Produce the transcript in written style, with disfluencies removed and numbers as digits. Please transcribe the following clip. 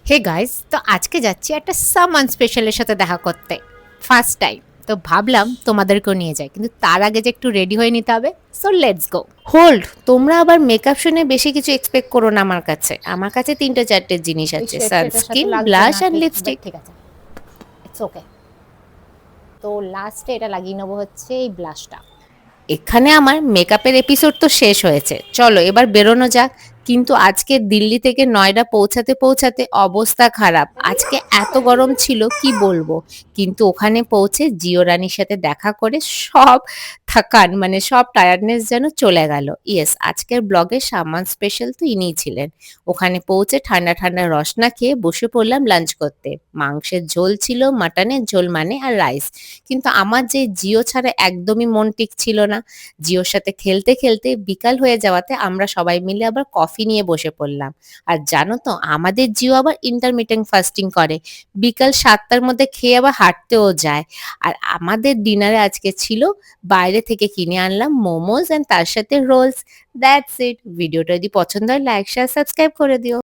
Hey guys, তো আজকে যাচ্ছি একটা সামান স্পেশালের সাথে দেখা করতে। First time. তো ভাবলাম তোমাদেরকেও নিয়ে যাই, কিন্তু তার আগে যে একটু রেডি হয়ে নিতে হবে। So let's go. হোল্ড, তোমরা আবার মেকআপ শুনে বেশি কিছু এক্সপেক্ট করো না। আমার কাছে তিনটে চারটে জিনিস এই আছে: শেডটা এটার সাথে সানস্ক্রিন, লাগছে ব্লাশ না অ্যান্ড ঠিক, বাট লিপস্টিক। ঠিক আছে, ইটস ওকে। তো লাস্টে এটা লাগিয়ে নেবো হচ্ছে এই ব্লাশটা। এখানে আমার মেকআপের এপিসোড তো শেষ হয়েছে, চলো এবার বেরোনো যাক। কিন্তু আজকে দিল্লি থেকে নয়ডা পৌঁছাতে পৌঁছাতে অবস্থা খারাপ। আজকে এত গরম ছিল কি বলবো। কিন্তু ওখানে পৌঁছে জিও রানীর সাথে দেখা করে সব থাকান মানে সব টায়ার্ডনেস যেন চলে গেল। ইয়েস, আজকের ব্লগে সামান স্পেশাল তো ইনিই ছিলেন। ওখানে পৌঁছে ঠান্ডা ঠান্ডা রসনা খেয়ে বসে পড়লাম লাঞ্চ করতে। মাংসের ঝোল ছিল, মাটনের ঝোল মানে, আর রাইস। কিন্তু আমার যে জিও ছাড়া একদমই মন টিকছিল না। জিওর সাথে খেলতে খেলতে বিকাল হয়ে যাওয়াতে আমরা সবাই মিলে আবার কফি নিয়ে বসে পড়লাম। আর জানো তো, আমাদের জিও আবার ইন্টারমিটেন্ট ফাস্টিং করে। বিকাল 7টার মধ্যে খেয়ে আবার হাঁটতেও যায়। আর আমাদের ডিনারে আজকে ছিল, বাইরে থেকে কিনে আনলাম মোমোজ অ্যান্ড তার সাথে রোলস। That's it. ভিডিওটা যদি পছন্দ হয় লাইক শেয়ার সাবস্ক্রাইব করে দিও।